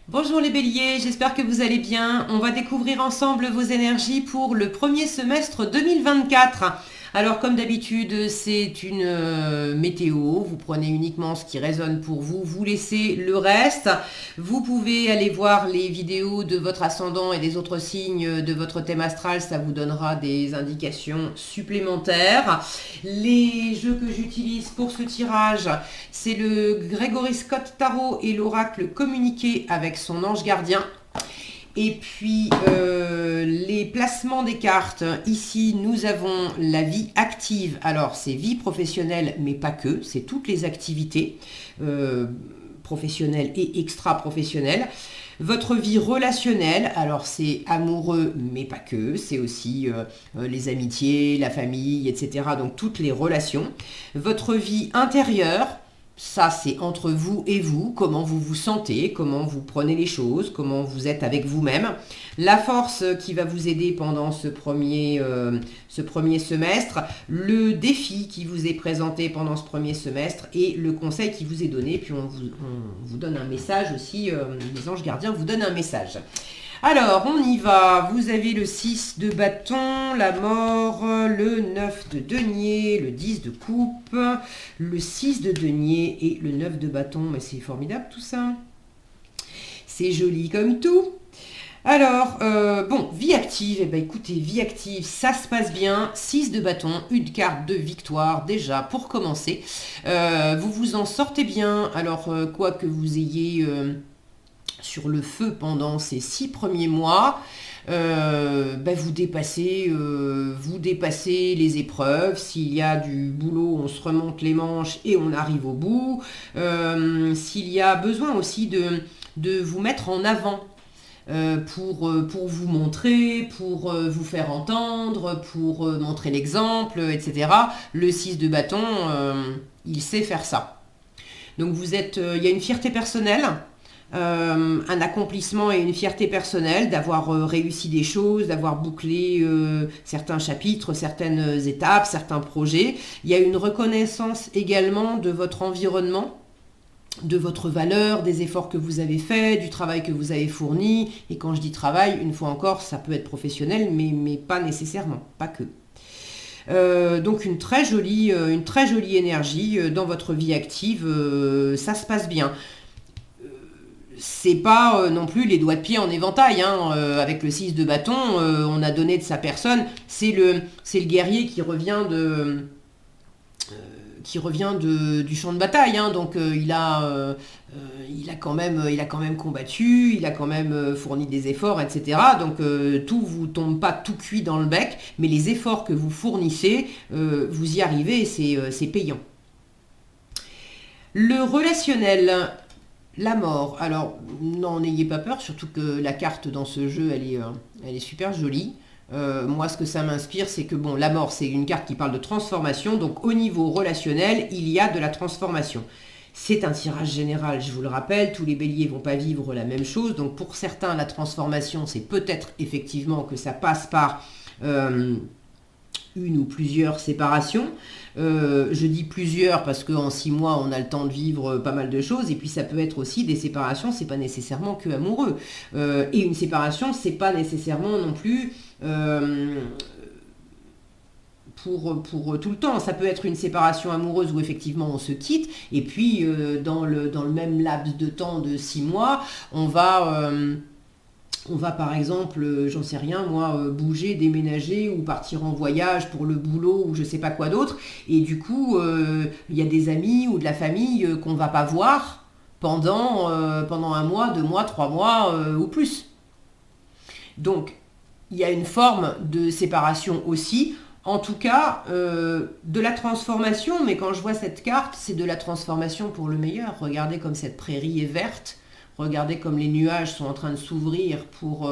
Bonjour les béliers, j'espère que vous allez bien. On va découvrir ensemble vos énergies pour le premier semestre 2024. Alors comme d'habitude, c'est une météo. Vous prenez uniquement ce qui résonne pour vous, vous laissez le reste. Vous pouvez aller voir les vidéos de votre ascendant et des autres signes de votre thème astral, ça vous donnera des indications supplémentaires. Les jeux que j'utilise pour ce tirage, c'est le Gregory Scott Tarot et l'oracle communiqué avec son ange gardien. Et puis les placements des cartes, ici nous avons la vie active, alors c'est vie professionnelle mais pas que, c'est toutes les activités professionnelles et extra-professionnelles. Votre vie relationnelle, alors c'est amoureux mais pas que, c'est aussi les amitiés, la famille, etc. Donc toutes les relations. Votre vie intérieure, ça, c'est entre vous et vous, comment vous vous sentez, comment vous prenez les choses, comment vous êtes avec vous-même. La force qui va vous aider pendant ce premier semestre, le défi qui vous est présenté pendant ce premier semestre et le conseil qui vous est donné. Puis on vous donne un message aussi, les anges gardiens vous donnent un message. Alors, on y va. Vous avez le 6 de bâton, la mort, le 9 de denier, le 10 de coupe, le 6 de denier et le 9 de bâton. Mais c'est formidable tout ça. C'est joli comme tout. Alors, bon, vie active, eh ben, écoutez, vie active, ça se passe bien. 6 de bâton, une carte de victoire déjà pour commencer. Vous vous en sortez bien. Alors, quoi que vous ayez sur le feu pendant ces 6 premiers mois, vous dépassez les épreuves. S'il y a du boulot, on se remonte les manches et on arrive au bout. S'il y a besoin aussi de vous mettre en avant, pour vous montrer, pour vous faire entendre, pour montrer l'exemple, etc. Le 6 de bâton, il sait faire ça. Donc il y a une fierté personnelle, un accomplissement et une fierté personnelle d'avoir réussi des choses, d'avoir bouclé certains chapitres, certaines étapes, certains projets. Il y a une reconnaissance également de votre environnement, de votre valeur, des efforts que vous avez faits, du travail que vous avez fourni. Et quand je dis travail, une fois encore, ça peut être professionnel, mais pas nécessairement, pas que. Donc une très jolie énergie dans votre vie active, ça se passe bien. C'est pas non plus les doigts de pied en éventail, hein. Avec le 6 de bâton, on a donné de sa personne. C'est le guerrier qui revient du champ de bataille, hein. Donc il a quand même combattu, il a quand même fourni des efforts, etc. Donc tout vous tombe pas tout cuit dans le bec, mais les efforts que vous fournissez, vous y arrivez, c'est payant. Le relationnel, la mort. Alors, non, n'ayez pas peur, surtout que la carte dans ce jeu, elle est super jolie. Moi, ce que ça m'inspire, c'est que bon, la mort, c'est une carte qui parle de transformation. Donc, au niveau relationnel, il y a de la transformation. C'est un tirage général, je vous le rappelle. Tous les béliers vont pas vivre la même chose. Donc, pour certains, la transformation, c'est peut-être effectivement que ça passe par une ou plusieurs séparations. Je dis plusieurs parce qu'en 6 mois, on a le temps de vivre pas mal de choses. Et puis, ça peut être aussi des séparations, c'est pas nécessairement que amoureux. Et une séparation, c'est pas nécessairement non plus pour tout le temps. Ça peut être une séparation amoureuse où effectivement on se quitte, et puis dans le même laps de temps de 6 mois, on va par exemple, j'en sais rien moi, bouger, déménager ou partir en voyage pour le boulot ou je sais pas quoi d'autre. Et du coup, il y a des amis ou de la famille qu'on va pas voir pendant 1 mois, 2 mois, 3 mois ou plus. Donc, il y a une forme de séparation aussi. En tout cas, de la transformation, mais quand je vois cette carte, c'est de la transformation pour le meilleur. Regardez comme cette prairie est verte. Regardez comme les nuages sont en train de s'ouvrir pour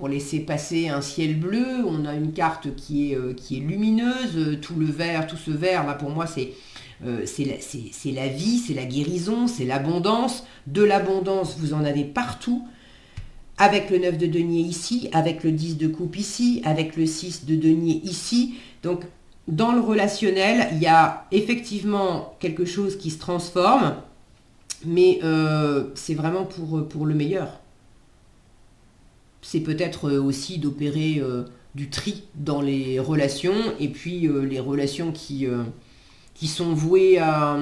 laisser passer un ciel bleu. On a une carte qui est lumineuse. Tout ce vert, là, pour moi, c'est la vie, c'est la guérison, c'est l'abondance. De l'abondance, vous en avez partout. Avec le 9 de denier ici, avec le 10 de coupe ici, avec le 6 de denier ici. Donc, dans le relationnel, il y a effectivement quelque chose qui se transforme. mais c'est vraiment pour le meilleur. C'est peut-être aussi d'opérer du tri dans les relations, et puis les relations qui sont vouées à...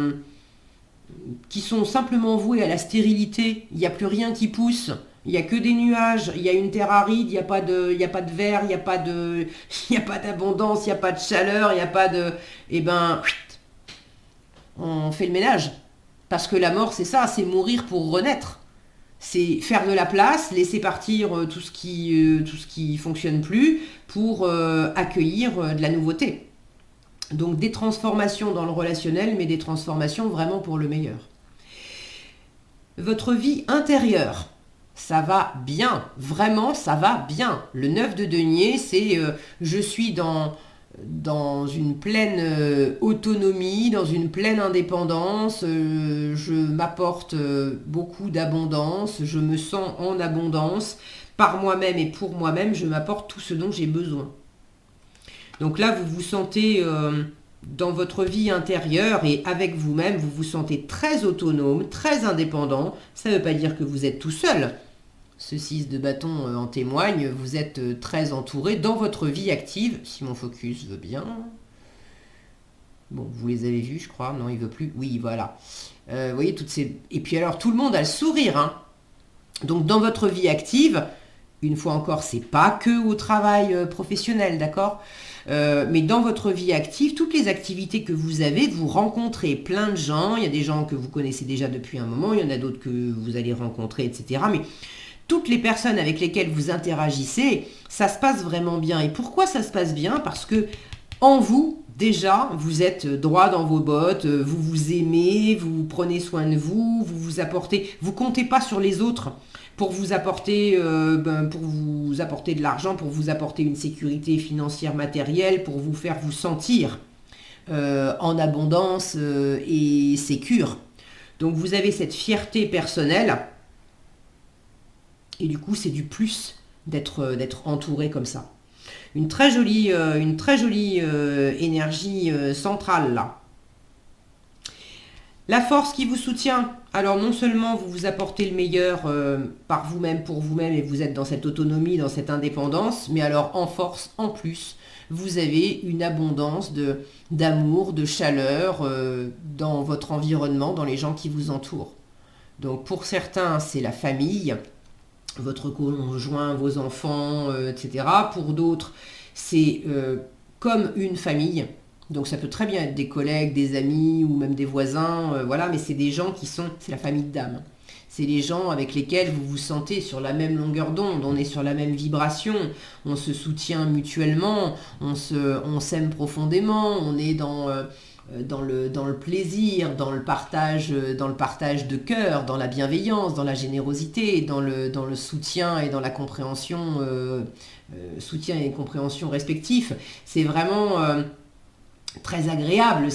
qui sont simplement vouées à la stérilité. Il n'y a plus rien qui pousse. Il n'y a que des nuages, il y a une terre aride, il y a pas de verre, il n'y a pas de, il y a pas d'abondance, il n'y a pas de chaleur, il n'y a pas de... Eh ben, on fait le ménage. Parce que la mort, c'est ça, c'est mourir pour renaître. C'est faire de la place, laisser partir tout ce qui fonctionne plus pour accueillir de la nouveauté. Donc des transformations dans le relationnel, mais des transformations vraiment pour le meilleur. Votre vie intérieure, ça va bien, vraiment ça va bien. Le 9 de denier, c'est je suis dans une pleine autonomie, dans une pleine indépendance, je m'apporte beaucoup d'abondance, je me sens en abondance, par moi-même et pour moi-même, je m'apporte tout ce dont j'ai besoin. Donc là, vous vous sentez dans votre vie intérieure et avec vous-même, vous vous sentez très autonome, très indépendant. Ça ne veut pas dire que vous êtes tout seul. Ce 6 de bâton en témoigne, vous êtes très entouré dans votre vie active, si mon focus veut bien. Bon, vous les avez vus, je crois. Non, il veut plus. Oui, voilà. Vous voyez, toutes ces... Et puis alors, tout le monde a le sourire, hein. Donc, dans votre vie active, une fois encore, c'est pas que au travail professionnel, d'accord ? Mais dans votre vie active, toutes les activités que vous avez, vous rencontrez plein de gens. Il y a des gens que vous connaissez déjà depuis un moment, il y en a d'autres que vous allez rencontrer, etc. Mais toutes les personnes avec lesquelles vous interagissez, ça se passe vraiment bien. Et pourquoi ça se passe bien ? Parce que en vous, déjà, vous êtes droit dans vos bottes, vous vous aimez, vous prenez soin de vous, vous vous apportez, vous comptez pas sur les autres pour vous apporter de l'argent, pour vous apporter une sécurité financière matérielle, pour vous faire vous sentir en abondance et sécure. Donc vous avez cette fierté personnelle et du coup c'est du plus d'être entouré comme ça. Une très jolie énergie centrale là. La force qui vous soutient. Alors non seulement vous vous apportez le meilleur par vous-même, pour vous-même, et vous êtes dans cette autonomie, dans cette indépendance, mais alors en force, en plus, vous avez une abondance d'amour, de chaleur dans votre environnement, dans les gens qui vous entourent. Donc pour certains, c'est la famille, votre conjoint, vos enfants, etc. Pour d'autres, c'est comme une famille. Donc ça peut très bien être des collègues, des amis ou même des voisins, voilà, mais c'est des gens c'est la famille d'âme. C'est les gens avec lesquels vous vous sentez sur la même longueur d'onde, on est sur la même vibration, on se soutient mutuellement, on s'aime profondément, on est dans le plaisir, dans le partage de cœur, dans la bienveillance, dans la générosité, dans le soutien et dans la compréhension, soutien et compréhension respectifs. C'est vraiment très agréable, on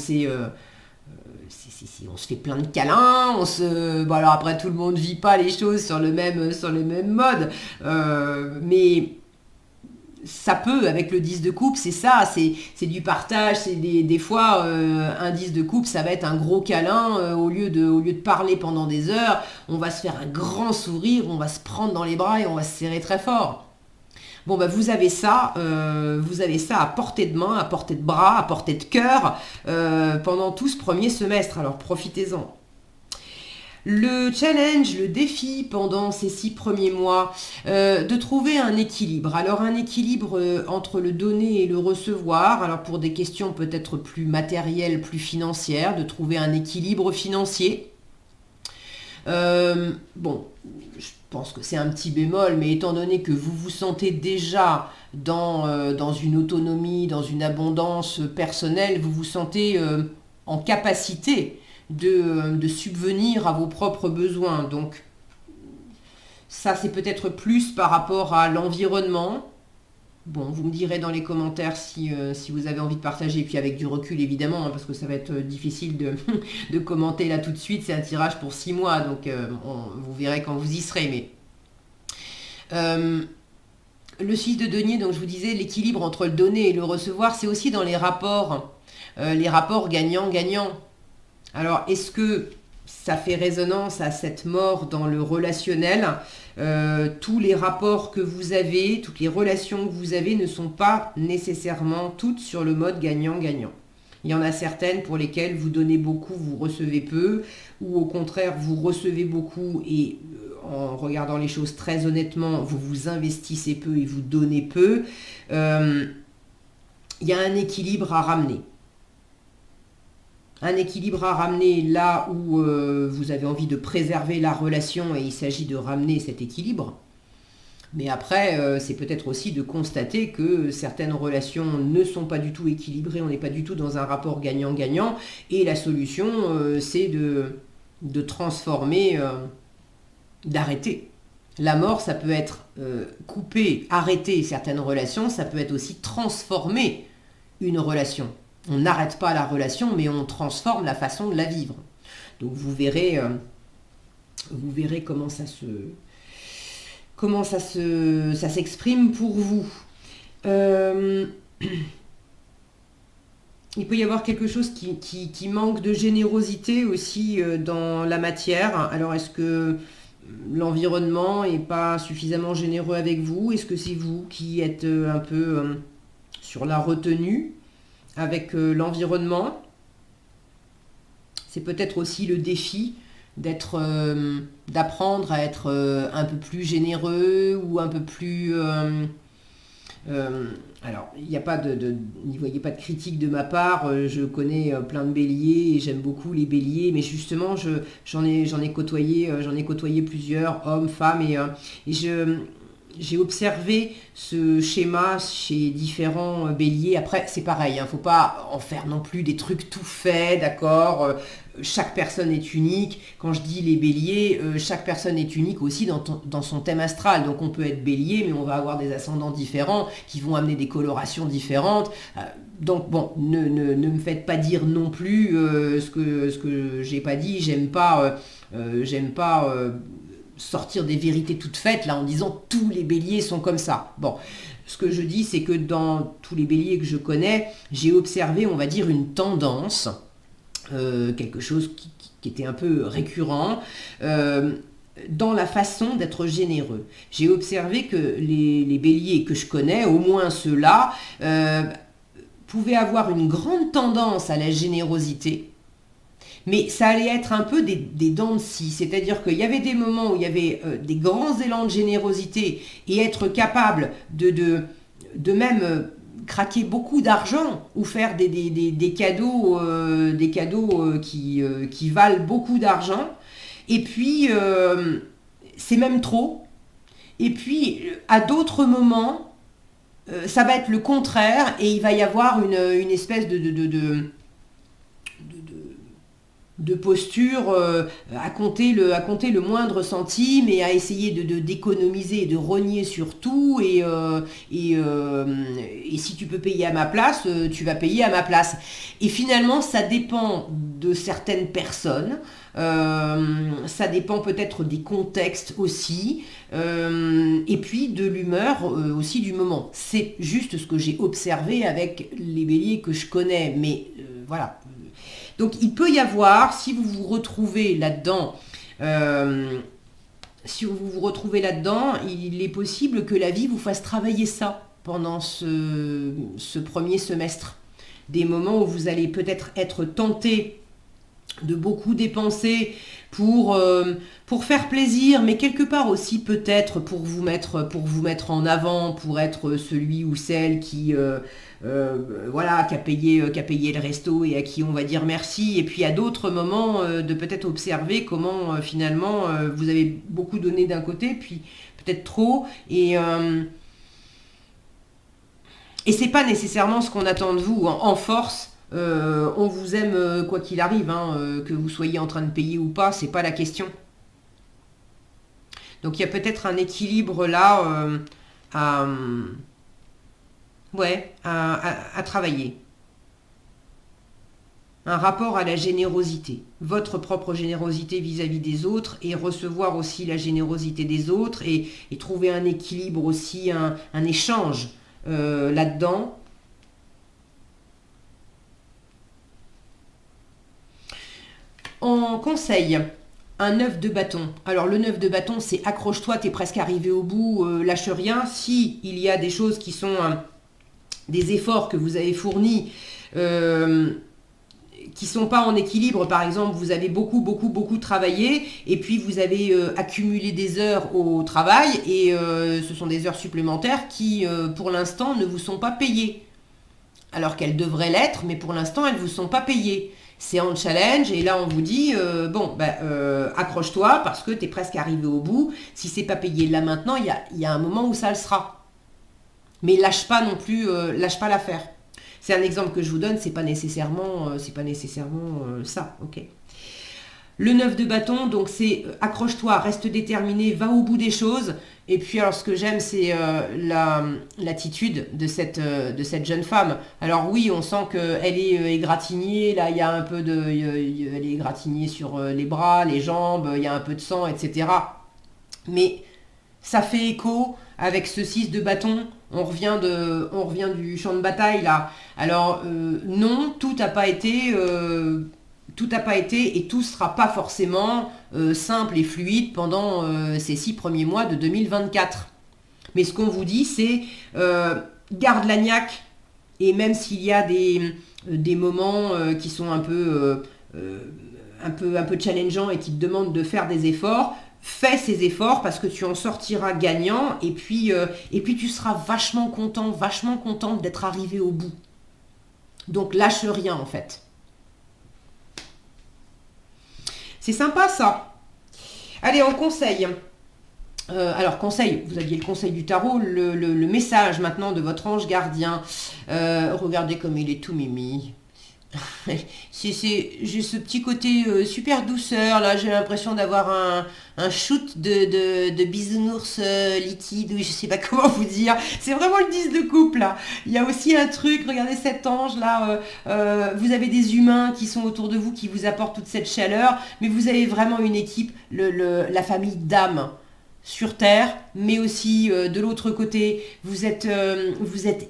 se fait plein de câlins, bon alors après tout le monde vit pas les choses sur le même mode, mais ça peut, avec le 10 de coupe, c'est ça, c'est du partage, c'est des fois, un 10 de coupe, ça va être un gros câlin, au lieu de parler pendant des heures, on va se faire un grand sourire, on va se prendre dans les bras et on va se serrer très fort. Bon, bah, vous avez ça à portée de main, à portée de bras, à portée de cœur, pendant tout ce premier semestre, alors profitez-en. Le challenge, le défi pendant ces 6 premiers mois, de trouver un équilibre. Alors un équilibre entre le donner et le recevoir, alors pour des questions peut-être plus matérielles, plus financières, de trouver un équilibre financier. Bon, je pense que c'est un petit bémol, mais étant donné que vous vous sentez déjà dans une autonomie, dans une abondance personnelle, vous vous sentez en capacité de subvenir à vos propres besoins. Donc ça, c'est peut-être plus par rapport à l'environnement. Bon, vous me direz dans les commentaires si vous avez envie de partager, et puis avec du recul évidemment, hein, parce que ça va être difficile de commenter là tout de suite, c'est un tirage pour 6 mois, donc vous verrez quand vous y serez. Mais le 6 de denier, donc je vous disais, l'équilibre entre le donner et le recevoir, c'est aussi dans les rapports gagnant-gagnant. Alors, est-ce que ça fait résonance à cette mort dans le relationnel. Tous les rapports que vous avez, toutes les relations que vous avez ne sont pas nécessairement toutes sur le mode gagnant-gagnant. Il y en a certaines pour lesquelles vous donnez beaucoup, vous recevez peu, ou au contraire, vous recevez beaucoup et en regardant les choses très honnêtement, vous vous investissez peu et vous donnez peu. Il y a un équilibre à ramener. Un équilibre à ramener là où vous avez envie de préserver la relation et il s'agit de ramener cet équilibre. Mais après, c'est peut-être aussi de constater que certaines relations ne sont pas du tout équilibrées, on n'est pas du tout dans un rapport gagnant-gagnant, et la solution, c'est de transformer, d'arrêter. La mort, ça peut être couper, arrêter certaines relations, ça peut être aussi transformer une relation. On n'arrête pas la relation, mais on transforme la façon de la vivre. Donc vous verrez comment ça s'exprime pour vous. Il peut y avoir quelque chose qui manque de générosité aussi dans la matière. Alors est-ce que l'environnement n'est pas suffisamment généreux avec vous? Est-ce que c'est vous qui êtes un peu sur la retenue avec l'environnement? C'est peut-être aussi le défi d'apprendre à être un peu plus généreux ou un peu plus... alors, il n'y a pas n'y voyez pas de critique de ma part, je connais plein de béliers et j'aime beaucoup les béliers, mais justement, j'en ai côtoyé plusieurs, hommes, femmes, et j'ai observé ce schéma chez différents béliers. Après, c'est pareil, faut pas en faire non plus des trucs tout faits, d'accord? Chaque personne est unique. Quand je dis les béliers, chaque personne est unique aussi dans son thème astral. Donc on peut être bélier, mais on va avoir des ascendants différents qui vont amener des colorations différentes. Donc bon, ne me faites pas dire non plus ce que j'ai pas dit. J'aime pas sortir des vérités toutes faites là en disant tous les béliers sont comme ça. Bon, ce que je dis, c'est que dans tous les béliers que je connais, j'ai observé, on va dire, une tendance, quelque chose qui était un peu récurrent, dans la façon d'être généreux. J'ai observé que les béliers que je connais, au moins ceux-là, pouvaient avoir une grande tendance à la générosité. Mais ça allait être un peu des dents de scie, c'est-à-dire qu'il y avait des moments où il y avait des grands élans de générosité et être capable de même craquer beaucoup d'argent ou faire des cadeaux, qui valent beaucoup d'argent. Et puis, c'est même trop. Et puis, à d'autres moments, ça va être le contraire et il va y avoir une espèce de posture à compter le moindre centime et à essayer d'économiser et de rogner sur tout et si tu peux payer à ma place, tu vas payer à ma place. Et finalement, ça dépend de certaines personnes, ça dépend peut-être des contextes aussi, et puis de l'humeur aussi du moment. C'est juste ce que j'ai observé avec les béliers que je connais, mais voilà. Donc il peut y avoir, si vous vous retrouvez là-dedans, il est possible que la vie vous fasse travailler ça pendant ce premier semestre. Des moments où vous allez peut-être être tenté de beaucoup dépenser pour faire plaisir, mais quelque part aussi peut-être pour vous mettre en avant, pour être celui ou celle qui a payé le resto et à qui on va dire merci. Et puis à d'autres moments de peut-être observer comment finalement vous avez beaucoup donné d'un côté, puis peut-être trop, et c'est pas nécessairement ce qu'on attend de vous en force. On vous aime quoi qu'il arrive, que vous soyez en train de payer ou pas, c'est pas la question. Donc il y a peut-être un équilibre là à travailler. Un rapport à la générosité, votre propre générosité vis-à-vis des autres et recevoir aussi la générosité des autres et trouver un équilibre aussi, un échange là-dedans. En conseil, un 9 de bâton. Alors le 9 de bâton, c'est accroche-toi, tu es presque arrivé au bout, lâche rien. Si il y a des choses qui sont des efforts que vous avez fournis, qui sont pas en équilibre, par exemple, vous avez beaucoup travaillé et puis vous avez accumulé des heures au travail et ce sont des heures supplémentaires qui, pour l'instant, ne vous sont pas payées. Alors qu'elles devraient l'être, mais pour l'instant, elles ne vous sont pas payées. C'est en challenge et là, on vous dit, accroche-toi parce que tu es presque arrivé au bout. Si c'est pas payé là maintenant, il y a un moment où ça le sera. Mais lâche pas non plus, lâche pas l'affaire. C'est un exemple que je vous donne, c'est pas nécessairement ça, ok. Le 9 de bâton, donc c'est accroche-toi, reste déterminé, va au bout des choses. Et puis alors ce que j'aime, c'est l'attitude de cette jeune femme. Alors oui, on sent qu'elle est égratignée, là il y a un peu de... elle est égratignée sur les bras, les jambes, il y a un peu de sang, etc. Mais ça fait écho avec ce 6 de bâton. On revient du champ de bataille là. Alors non, tout n'a pas été et tout ne sera pas forcément simple et fluide pendant ces 6 premiers mois de 2024. Mais ce qu'on vous dit, c'est garde la niaque et même s'il y a des moments qui sont un peu challengeants et qui te demandent de faire des efforts, fais ces efforts parce que tu en sortiras gagnant et puis tu seras vachement contente d'être arrivé au bout. Donc lâche rien en fait. C'est sympa ça. Allez, en conseil. Alors conseil, vous aviez le conseil du tarot, le message maintenant de votre ange gardien. Regardez comme il est tout mimi. J'ai ce petit côté super douceur, là j'ai l'impression d'avoir un shoot de bisounours liquide, ou je sais pas comment vous dire, c'est vraiment le 10 de coupe là. Il y a aussi un truc, regardez cet ange là, vous avez des humains qui sont autour de vous, qui vous apportent toute cette chaleur, mais vous avez vraiment une équipe, la famille d'âme sur Terre, mais aussi de l'autre côté, vous êtes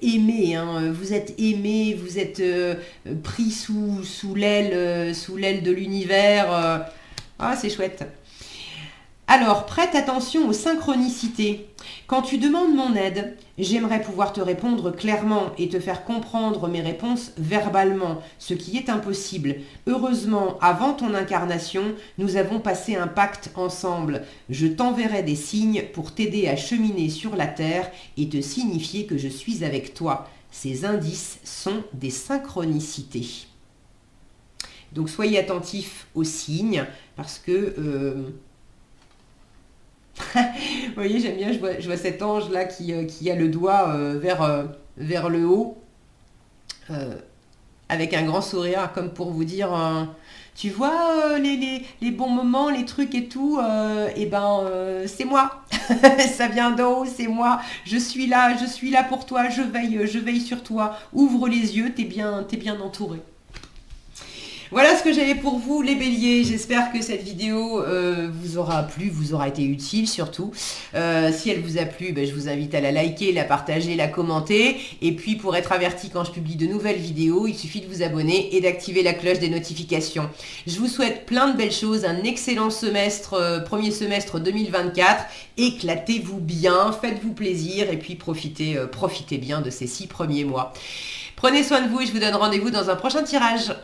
aimé, hein, vous êtes aimé, vous êtes pris sous l'aile de l'univers. Ah, c'est chouette. Alors, prête attention aux synchronicités. Quand tu demandes mon aide, j'aimerais pouvoir te répondre clairement et te faire comprendre mes réponses verbalement, ce qui est impossible. Heureusement, avant ton incarnation, nous avons passé un pacte ensemble. Je t'enverrai des signes pour t'aider à cheminer sur la terre et te signifier que je suis avec toi. Ces indices sont des synchronicités. Donc, soyez attentifs aux signes parce que... Vous voyez, j'aime bien, je vois cet ange là qui a le doigt vers le haut, avec un grand sourire, comme pour vous dire, tu vois les bons moments, les trucs et tout, c'est moi, ça vient d'en haut, c'est moi, je suis là pour toi, je veille sur toi, ouvre les yeux, t'es bien entouré. Voilà ce que j'avais pour vous les béliers, j'espère que cette vidéo vous aura plu, vous aura été utile surtout. Si elle vous a plu, je vous invite à la liker, la partager, la commenter. Et puis pour être averti quand je publie de nouvelles vidéos, il suffit de vous abonner et d'activer la cloche des notifications. Je vous souhaite plein de belles choses, un excellent semestre, premier semestre 2024. Éclatez-vous bien, faites-vous plaisir et puis profitez bien de ces 6 premiers mois. Prenez soin de vous et je vous donne rendez-vous dans un prochain tirage.